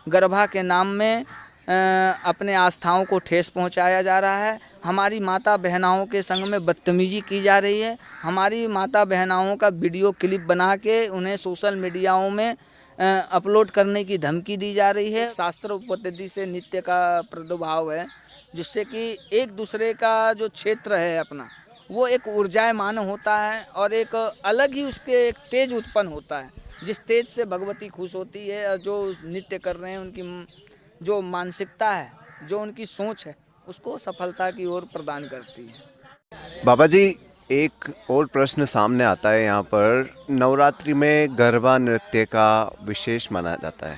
गरबा के नाम में अपने आस्थाओं को ठेस पहुंचाया जा रहा है। हमारी माता बहनाओं के संग में बदतमीजी की जा रही है। हमारी माता बहनाओं का वीडियो क्लिप बना के उन्हें सोशल मीडियाओं में अपलोड करने की धमकी दी जा रही है। शास्त्र पद्धति से नृत्य का प्रादुर्भाव है, जिससे कि एक दूसरे का जो क्षेत्र है अपना, वो एक ऊर्जायमान होता है और एक अलग ही उसके एक तेज उत्पन्न होता है, जिस तेज से भगवती खुश होती है। और जो नृत्य कर रहे हैं उनकी जो मानसिकता है, जो उनकी सोच है, उसको सफलता की ओर प्रदान करती है। बाबा जी, एक और प्रश्न सामने आता है यहाँ पर। नवरात्रि में गरबा नृत्य का विशेष माना जाता है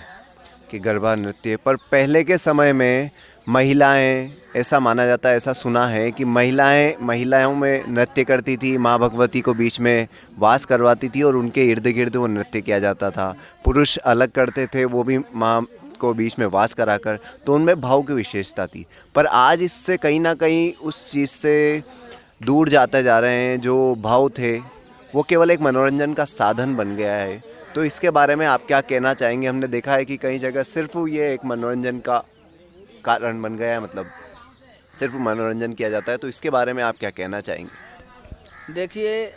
कि गरबा नृत्य पर पहले के समय में महिलाएं, ऐसा माना जाता है, ऐसा सुना है कि महिलाओं में नृत्य करती थी, माँ भगवती को बीच में वास करवाती थी और उनके इर्द गिर्द वो नृत्य किया जाता था। पुरुष अलग करते थे, वो भी माँ को बीच में वास कराकर, तो उनमें भाव की विशेषता थी। पर आज इससे कहीं ना कहीं उस चीज़ से दूर जाते जा रहे हैं। जो भाव थे वो केवल एक मनोरंजन का साधन बन गया है। तो इसके बारे में आप क्या कहना चाहेंगे? हमने देखा है कि कई जगह सिर्फ ये एक मनोरंजन का कारण बन गया है, मतलब सिर्फ मनोरंजन किया जाता है। तो इसके बारे में आप क्या कहना चाहेंगे? देखिए,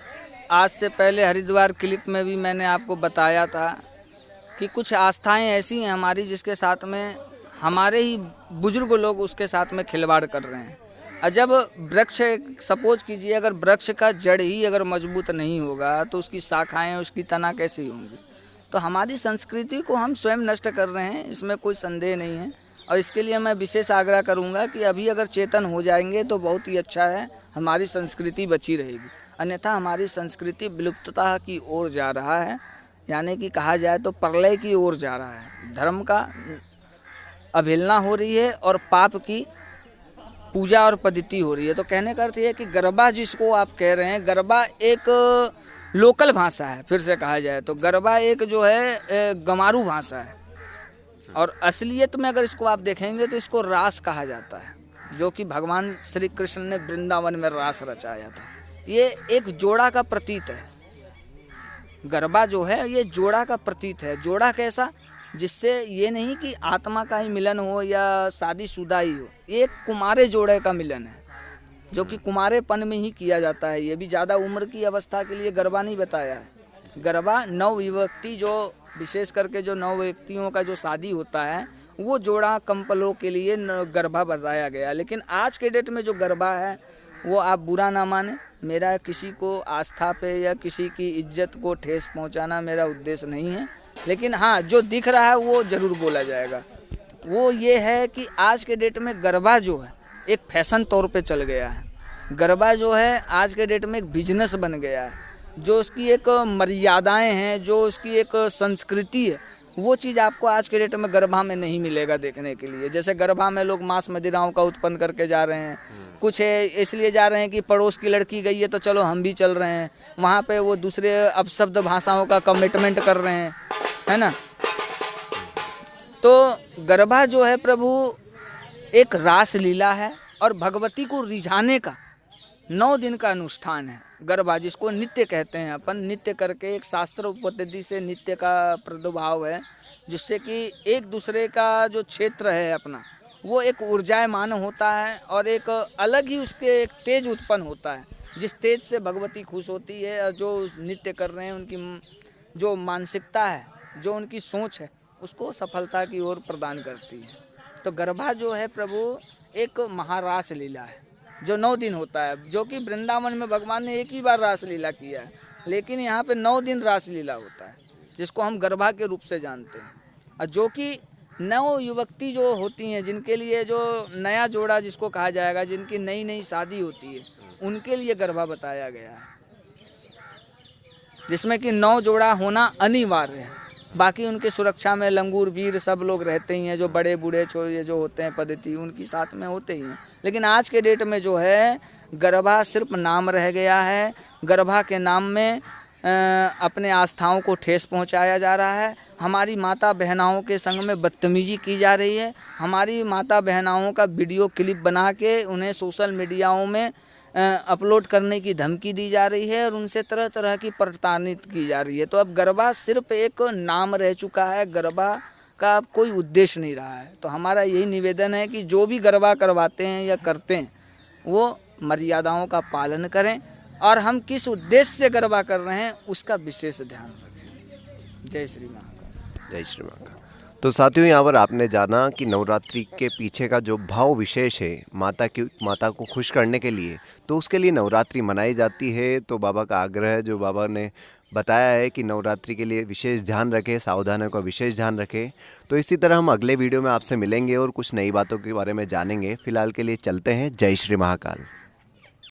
आज से पहले हरिद्वार क्लिप में भी मैंने आपको बताया था कि कुछ आस्थाएं ऐसी हैं हमारी, जिसके साथ में हमारे ही बुजुर्ग लोग उसके साथ में खिलवाड़ कर रहे हैं। और जब वृक्ष, सपोज कीजिए, अगर वृक्ष का जड़ ही अगर मजबूत नहीं होगा तो उसकी शाखाएं, उसकी तना कैसी होंगी? तो हमारी संस्कृति को हम स्वयं नष्ट कर रहे हैं, इसमें कोई संदेह नहीं है। और इसके लिए मैं विशेष आग्रह करूंगा कि अभी अगर चेतन हो जाएंगे तो बहुत ही अच्छा है, हमारी संस्कृति बची रहेगी। अन्यथा हमारी संस्कृति विलुप्तता की ओर जा रहा है, यानी कि कहा जाए तो प्रलय की ओर जा रहा है। धर्म का अवहेलना हो रही है और पाप की पूजा और पद्धति हो रही है। तो कहने का अर्थ ये है कि गरबा जिसको आप कह रहे हैं, गरबा एक लोकल भाषा है। फिर से कहा जाए तो गरबा एक जो है गमारू भाषा है, और असलियत में अगर इसको आप देखेंगे तो इसको रास कहा जाता है, जो कि भगवान श्री कृष्ण ने वृंदावन में रास रचाया था। ये एक जोड़ा का प्रतीक है। गरबा जो है ये जोड़ा का प्रतीक है। जोड़ा कैसा? जिससे ये नहीं कि आत्मा का ही मिलन हो या शादीशुदा ही हो, ये एक कुमारे जोड़े का मिलन है, जो कि कुमारेपन में ही किया जाता है। ये भी ज़्यादा उम्र की अवस्था के लिए गरबा नहीं बताया है। गरबा नव युवती, जो विशेष करके जो नव व्यक्तियों का जो शादी होता है, वो जोड़ा कंपलों के लिए गरबा बताया गया। लेकिन आज के डेट में जो गरबा है वो आप बुरा ना माने, मेरा किसी को आस्था पे या किसी की इज्जत को ठेस पहुंचाना मेरा उद्देश्य नहीं है। लेकिन हाँ, जो दिख रहा है वो ज़रूर बोला जाएगा। वो ये है कि आज के डेट में गरबा जो है एक फैशन तौर पे चल गया है। गरबा जो है आज के डेट में एक बिजनेस बन गया है। जो उसकी एक मर्यादाएं हैं, जो उसकी एक संस्कृति है, वो चीज़ आपको आज के डेट में गरबा में नहीं मिलेगा देखने के लिए। जैसे गरबा में लोग मांस मदिराओं का उत्पन्न करके जा रहे हैं, कुछ इसलिए जा रहे हैं कि पड़ोस की लड़की गई है तो चलो हम भी चल रहे हैं, वहाँ पे वो दूसरे अपशब्द भाषाओं का कमिटमेंट कर रहे हैं, है ना। तो गरबा जो है प्रभु एक रास लीला है और भगवती को रिझाने का 9 दिन का अनुष्ठान है। गरबा जिसको नित्य कहते हैं, अपन नित्य करके एक शास्त्र पद्धति से नृत्य का प्रादुर्भाव है, जिससे कि एक दूसरे का जो क्षेत्र है अपना, वो एक ऊर्जायमान होता है और एक अलग ही उसके एक तेज उत्पन्न होता है, जिस तेज से भगवती खुश होती है। और जो नृत्य कर रहे हैं उनकी जो मानसिकता है, जो उनकी सोच है, उसको सफलता की ओर प्रदान करती है। तो गरबा जो है प्रभु एक महारास लीला है जो 9 दिन होता है, जो कि वृंदावन में भगवान ने एक ही बार रास लीला किया है, लेकिन यहाँ पे 9 दिन रास लीला होता है, जिसको हम गरबा के रूप से जानते हैं। और जो कि नव युवती जो होती हैं, जिनके लिए जो नया जोड़ा जिसको कहा जाएगा, जिनकी नई नई शादी होती है, उनके लिए गरबा बताया गया है, जिसमें कि 9 जोड़ा होना अनिवार्य है। बाकी उनके सुरक्षा में लंगूर वीर सब लोग रहते ही हैं, जो बड़े बूढ़े छोरे जो होते हैं पद्धति, उनकी साथ में होते ही हैं। लेकिन आज के डेट में जो है गरबा सिर्फ नाम रह गया है। गरबा के नाम में अपने आस्थाओं को ठेस पहुंचाया जा रहा है। हमारी माता बहनाओं के संग में बदतमीजी की जा रही है। हमारी माता बहनाओं का वीडियो क्लिप बना के उन्हें सोशल मीडियाओं में अपलोड करने की धमकी दी जा रही है और उनसे तरह तरह की प्रताड़ित की जा रही है। तो अब गरबा सिर्फ एक नाम रह चुका है। गरबा का कोई उद्देश्य नहीं रहा है। तो हमारा यही निवेदन है कि जो भी गरबा करवाते हैं या करते हैं वो मर्यादाओं का पालन करें और हम किस उद्देश्य से गरबा कर रहे हैं उसका विशेष ध्यान रखें। जय श्री महाकाल। जय श्री महाकाल। तो साथियों, यहाँ पर आपने जाना कि नवरात्रि के पीछे का जो भाव विशेष है माता को खुश करने के लिए, तो उसके लिए नवरात्रि मनाई जाती है। तो बाबा का आग्रह है, जो बाबा ने बताया है कि नवरात्रि के लिए विशेष ध्यान रखें, सावधानियों का विशेष ध्यान रखें। तो इसी तरह हम अगले वीडियो में आपसे मिलेंगे और कुछ नई बातों के बारे में जानेंगे। फिलहाल के लिए चलते हैं। जय श्री महाकाल।